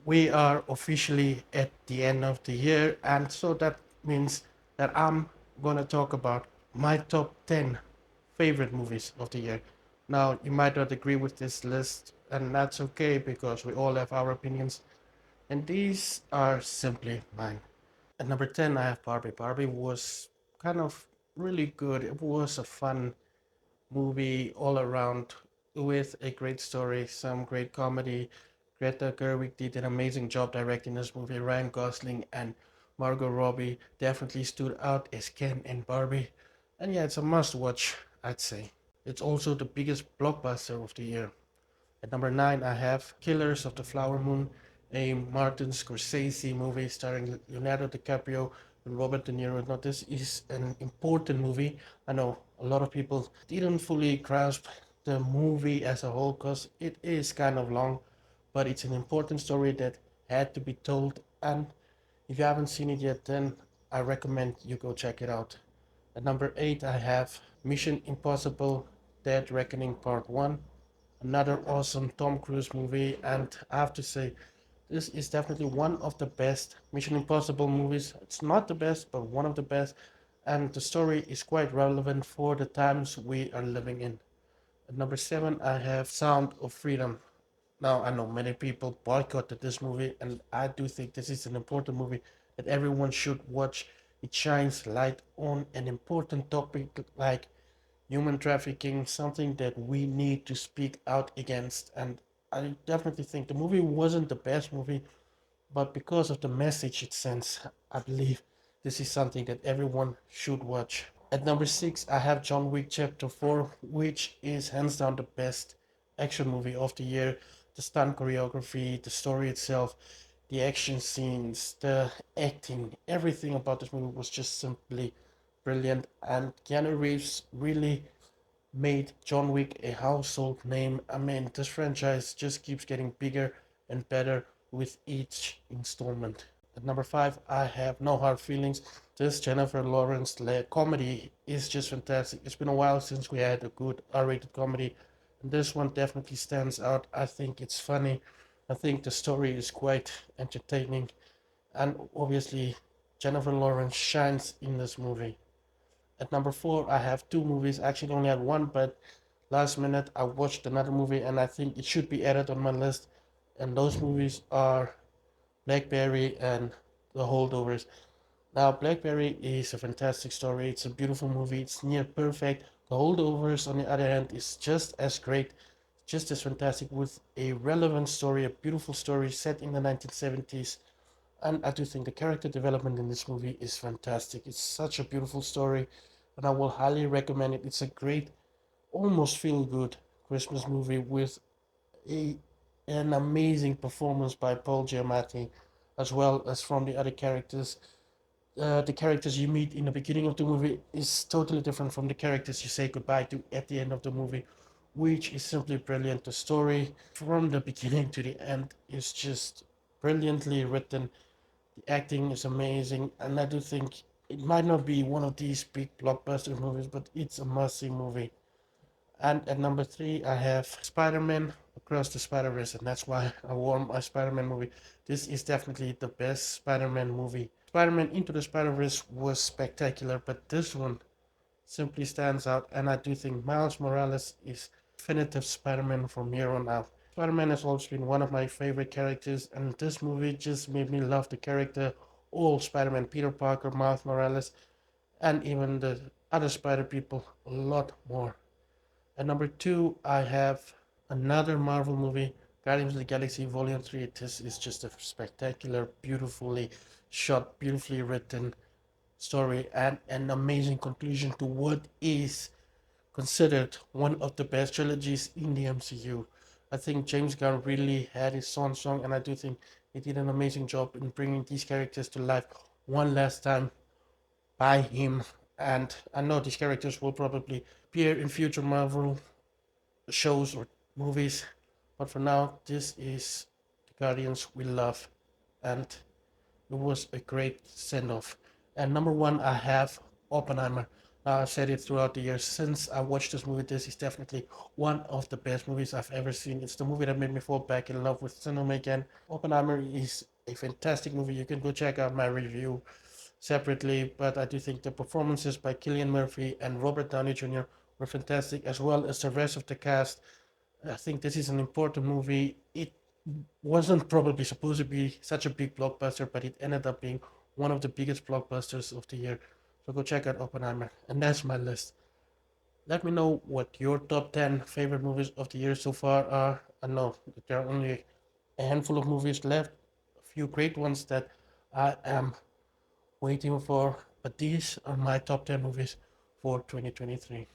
We are officially at the end of the year, and so that means that I'm gonna talk about my top 10 favorite movies of the year. Now, you might not agree with this list, and that's okay because we all have our opinions, and these are simply mine. At number 10, I have Barbie. Barbie was kind of really good. It was a fun movie all around with a great story, some great comedy. Greta Gerwig did an amazing job directing this movie. Ryan Gosling and Margot Robbie definitely stood out as Ken and Barbie. And yeah, it's a must watch, I'd say. It's also the biggest blockbuster of the year. At number 9, I have Killers of the Flower Moon, a Martin Scorsese movie starring Leonardo DiCaprio and Robert De Niro. Now, this is an important movie. I know a lot of people didn't fully grasp the movie as a whole because it is kind of long, but it's an important story that had to be told. And if you haven't seen it yet, then I recommend you go check it out. At number 8, I have Mission Impossible Dead Reckoning Part 1, another awesome Tom Cruise movie, and I have to say, this is definitely one of the best Mission Impossible movies. It's not the best, but one of the best, and the story is quite relevant for the times we are living in. At number 7, I have Sound of Freedom. Now, I know many people boycotted this movie, and I do think this is an important movie that everyone should watch. It shines light on an important topic like human trafficking, something that we need to speak out against. And I definitely think the movie wasn't the best movie, but because of the message it sends, I believe this is something that everyone should watch. At number 6, I have John Wick Chapter 4, which is hands down the best action movie of the year. The stunt choreography, the story itself, the action scenes, the acting, everything about this movie was just simply brilliant. And Keanu Reeves really made John Wick a household name. I mean, this franchise just keeps getting bigger and better with each installment. At number 5, I have No Hard Feelings. This Jennifer Lawrence led comedy is just fantastic. It's been a while since we had a good R-rated comedy, and this one definitely stands out. I think it's funny. I think the story is quite entertaining, and obviously Jennifer Lawrence shines in this movie. At number 4, I have two movies. I actually only had one, but last minute I watched another movie and I think it should be added on my list. And those movies are Blackberry and The Holdovers. Now, Blackberry is a fantastic story. It's a beautiful movie. It's near perfect. The Holdovers, on the other hand, is just as great, just as fantastic with a relevant story, a beautiful story set in the 1970s. And I do think the character development in this movie is fantastic. It's such a beautiful story, and I will highly recommend it. It's a great, almost feel good Christmas movie with a an amazing performance by Paul Giamatti, as well as from the other characters. The characters you meet in the beginning of the movie is totally different from the characters you say goodbye to at the end of the movie, which is simply brilliant. The story from the beginning to the end is just brilliantly written. The acting is amazing, and I do think it might not be one of these big blockbuster movies, but it's a must-see movie. And at number 3, I have Spider-Man Across the Spider-Verse, and that's why I wore my Spider-Man movie. This is definitely the best Spider-Man movie. Spider-Man Into the Spider-Verse was spectacular, but this one simply stands out, and I do think Miles Morales is definitive Spider-Man from here on out. Spider-Man has always been one of my favorite characters, and this movie just made me love the character, all Spider-Man, Peter Parker, Miles Morales, and even the other Spider people a lot more. At number 2, I have another Marvel movie, Guardians of the Galaxy Volume 3. This is just a spectacular, beautifully shot, beautifully written story, and an amazing conclusion to what is considered one of the best trilogies in the MCU. I think James Gunn really had his song, and I do think he did an amazing job in bringing these characters to life one last time by him. And I know these characters will probably appear in future Marvel shows or movies, but for now, this is the Guardians we love, and it was a great send off. And number 1, I have Oppenheimer. I've said it throughout the years since I watched this movie. This is definitely one of the best movies I've ever seen. It's the movie that made me fall back in love with cinema again. Oppenheimer is a fantastic movie. You can go check out my review separately, but I do think the performances by Cillian Murphy and Robert Downey Jr. were fantastic, as well as the rest of the cast. I think this is an important movie. It wasn't probably supposed to be such a big blockbuster, but it ended up being one of the biggest blockbusters of the year. So go check out Oppenheimer. And that's my list. Let me know what your top 10 favorite movies of the year so far are. I know that there are only a handful of movies left, a few great ones that I am waiting for, but these are my top 10 movies for 2023.